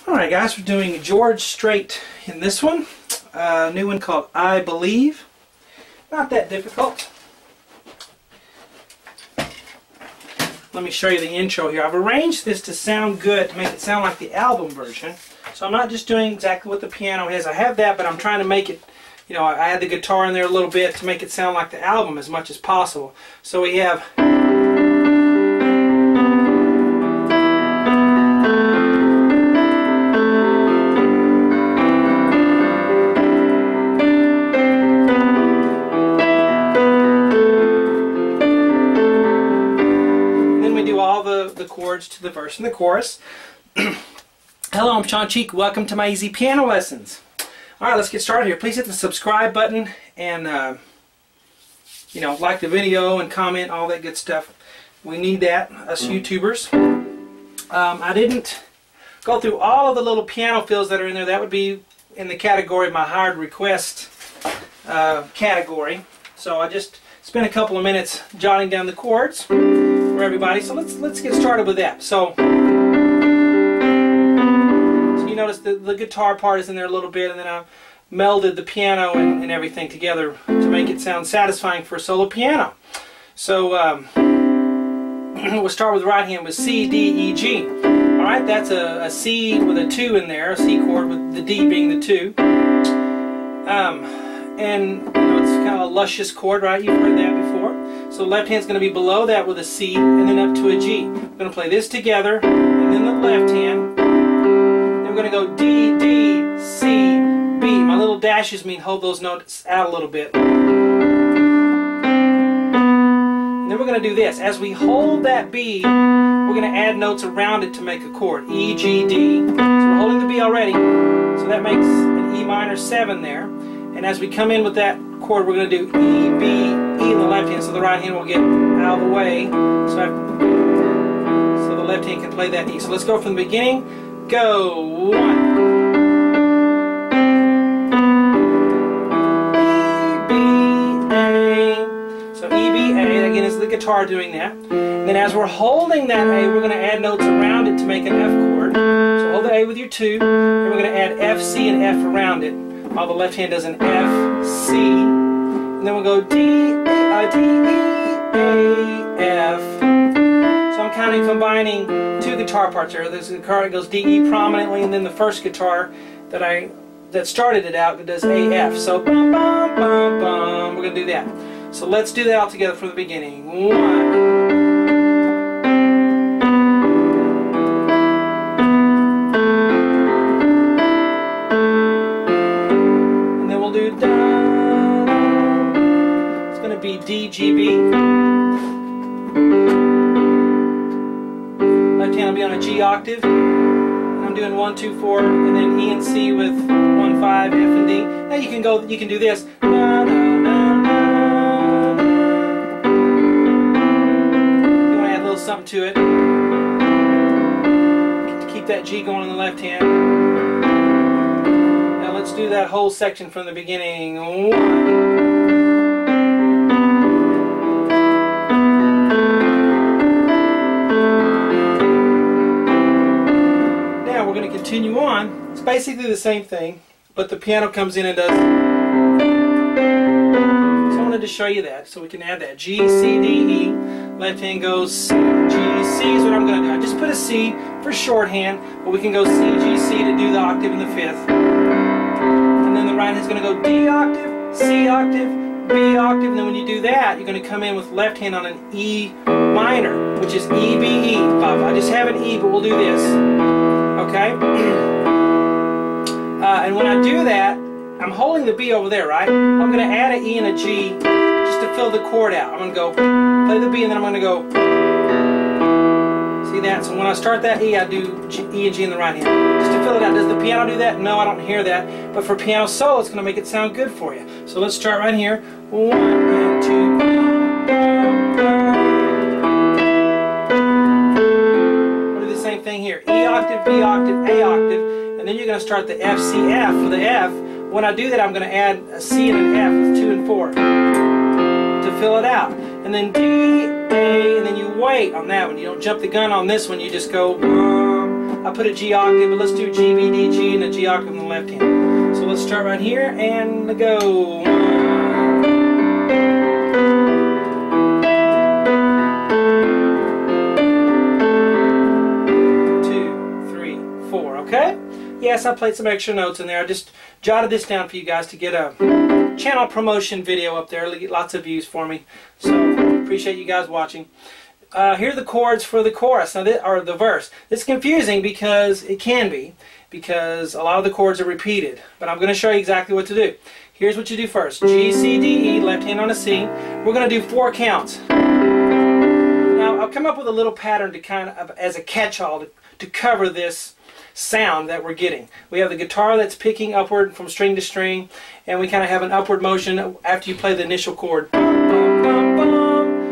Alright guys, we're doing George Strait in this one. A new one called I Believe. Not that difficult. Let me show you the intro here. I've arranged this to sound good, to make it sound like the album version. So I'm not just doing exactly what the piano has. I have that, but I'm trying to make it, you know, I add the guitar in there a little bit to make it sound like the album as much as possible. So we have... the chords to the verse and the chorus. Hello, I'm Shawn. Welcome to my easy piano lessons. Alright, let's get started here. Please hit the subscribe button and you know, like the video and comment, all that good stuff. We need that, us YouTubers. I didn't go through all of the little piano fills that are in there. That would be in the category of my hard request category. So I just spent a couple of minutes jotting down the chords for everybody. So let's get started with that. So you notice the guitar part is in there a little bit, and then I melded the piano and everything together to make it sound satisfying for a solo piano. So we'll start with the right hand with C, D, E, G. Alright, that's a C with a 2 in there, a C chord with the D being the 2. And you know, it's kind of a luscious chord, right? You've heard that before. So the left hand's going to be below that with a C and then up to a G. We're going to play this together, and then the left hand. Then we're going to go D, D, C, B. My little dashes mean hold those notes out a little bit. And then we're going to do this. As we hold that B, we're going to add notes around it to make a chord. E, G, D. So we're holding the B already. So that makes an E minor 7 there. And as we come in with that chord, we're going to do E, B, E in the left hand, so the right hand will get out of the way. So the left hand can play that E. So let's go from the beginning. Go. 1. E, B, A. So E, B, A. Again, is the guitar doing that. And then as we're holding that A, we're going to add notes around it to make an F chord. So hold the A with your 2. And we're going to add F, C, and F around it. While the left hand does an F, C, and then we'll go D, E, A, F. So I'm kind of combining two guitar parts there. There's a guitar that goes D, E prominently, and then the first guitar that started it out does A, F. So bum, bum, bum, bum. We're going to do that. So let's do that all together from the beginning. 1. Be D, G, B. Left hand will be on a G octave. I'm doing 1, 2, 4, and then E and C with 1, 5, F and D. Now you can do this. Na, na, na, na, na. You want to add a little something to it. Keep that G going on the left hand. Now let's do that whole section from the beginning. 1. Continue on. It's basically the same thing, but the piano comes in and does. So I wanted to show you that, so we can add that. G, C, D, E. Left hand goes C, G, C is what I'm going to do. I just put a C for shorthand, but we can go C, G, C to do the octave in the 5th. And then the right hand's going to go D octave, C octave, B octave, and then when you do that, you're going to come in with left hand on an E minor, which is E, B, E. I just have an E, but we'll do this. Okay? And when I do that, I'm holding the B over there, right? I'm going to add an E and a G just to fill the chord out. I'm going to go play the B, and then I'm going to go. See that? So when I start that E, I do E and G in the right hand. Just to fill it out. Does the piano do that? No, I don't hear that. But for piano solo, it's going to make it sound good for you. So let's start right here. 1 and 2. Same thing here. E octave, B octave, A octave, and then you're going to start the F, C, F. For the F, when I do that, I'm going to add a C and an F with 2 and 4 to fill it out. And then D, A, and then you wait on that one. You don't jump the gun on this one. You just go I put a G octave, but let's do G, B, D, G, and a G octave on the left hand. So let's start right here and go. 2, 3, 4. Okay? Yes, I played some extra notes in there. I just jotted this down for you guys to get a channel promotion video up there. It'll get lots of views for me. So appreciate you guys watching. Here are the chords for the chorus, now or the verse. It's confusing because it can be, because a lot of the chords are repeated. But I'm going to show you exactly what to do. Here's what you do first. G, C, D, E, left hand on a C. We're going to do 4 counts. Now I'll come up with a little pattern to kind of, as a catch-all, to cover this sound that we're getting. We have the guitar that's picking upward from string to string, and we kind of have an upward motion after you play the initial chord.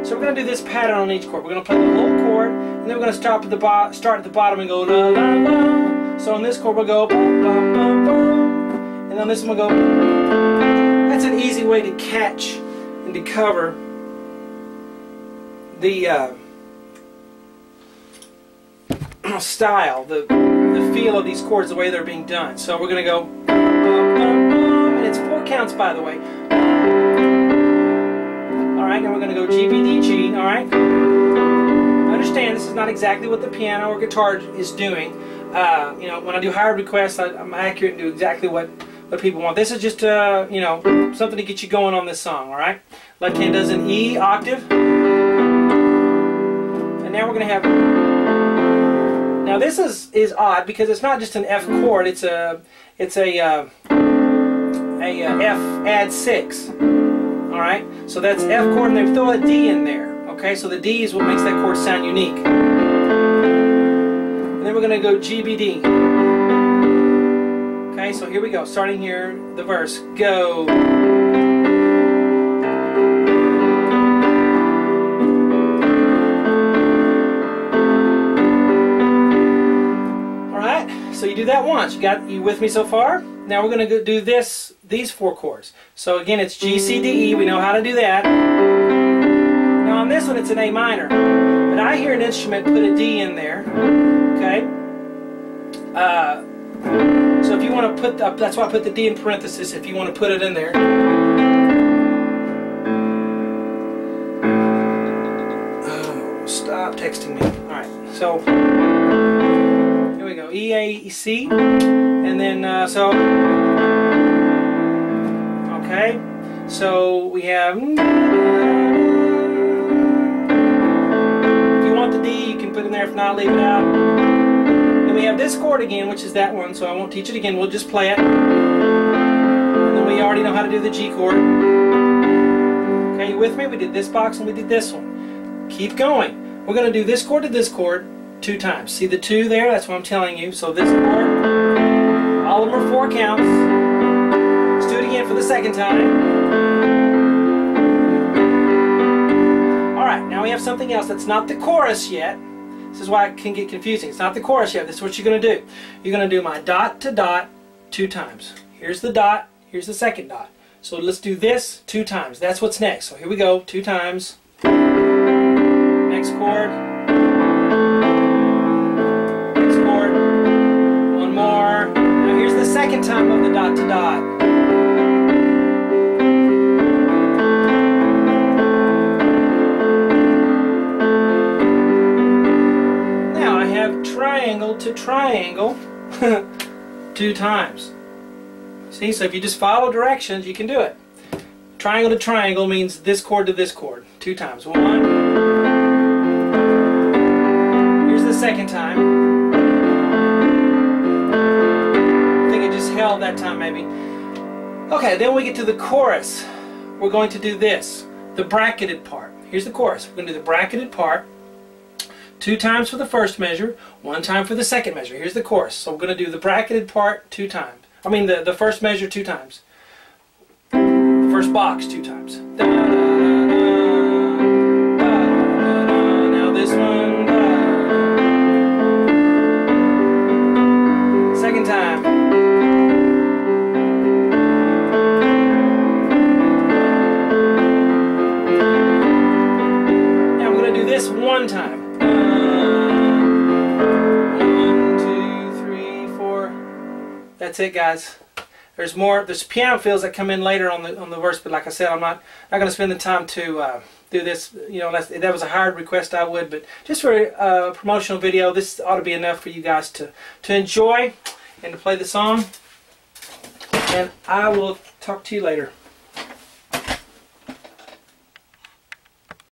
So we're going to do this pattern on each chord. We're going to play the whole chord, and then we're going to start at the bottom and go la la la. So on this chord we'll go bum, bum, bum, bum. And on this one we'll go. That's an easy way to catch and to cover the style, the feel of these chords, the way they're being done. So we're going to go bum, bum, bum, and it's 4 counts, by the way. Alright, now we're going to go G, B, D, G, alright? Understand, this is not exactly what the piano or guitar is doing. You know, when I do higher requests, I'm accurate and do exactly what people want. This is just, you know, something to get you going on this song, alright? Left hand does an E octave. And now we're going to have... Now this is odd because it's not just an F chord, it's a F add 6. Alright, so that's F chord and then throw a D in there. Okay, so the D is what makes that chord sound unique. And then we're going to go G, B, D. Okay, so here we go. Starting here, the verse. Go. Alright, so you do that once. You with me so far? Now we're going to do these 4 chords. So again, it's G, C, D, E. We know how to do that. Now on this one, it's an A minor. But I hear an instrument put a D in there. Okay? So if you want to put, that's why I put the D in parenthesis, if you want to put it in there. Oh, stop texting me. Alright, so here we go. E, A, C. And then, okay, so we have, if you want the D, you can put it in there, if not, leave it out. And we have this chord again, which is that one, so I won't teach it again, we'll just play it. And then we already know how to do the G chord. Okay, you with me? We did this box and we did this one. Keep going. We're going to do this chord to this chord 2 times. See the 2 there? That's what I'm telling you. So this chord. All of them are 4 counts. Let's do it again for the second time. Alright, now we have something else that's not the chorus yet. This is why it can get confusing. It's not the chorus yet. This is what you're going to do. You're going to do my dot to dot 2 times. Here's the dot, here's the second dot. So let's do this 2 times. That's what's next. So here we go, 2 times. Next chord. Next chord. One more. Now here's the second time of the dot to dot. Now I have triangle to triangle 2 times. See, so if you just follow directions, you can do it. Triangle to triangle means this chord to this chord 2 times. 1. Here's the second time. I think it just held that time maybe. Okay, then we get to the chorus. We're going to do this, the bracketed part. Here's the chorus. We're going to do the bracketed part 2 times for the first measure, 1 time for the second measure. Here's the chorus. So we're going to do the bracketed part 2 times. I mean the first measure 2 times. The first box 2 times. Da, da, da, da, da, da. Now this one. Da. Second time. Now I'm going to do this 1 time. 1, 2, that's it, guys. There's more. There's piano fills that come in later on the verse, but like I said, I'm not going to spend the time to do this. You know, unless that was a hard request, I would. But just for a promotional video, this ought to be enough for you guys to enjoy and to play the song. And I will talk to you later.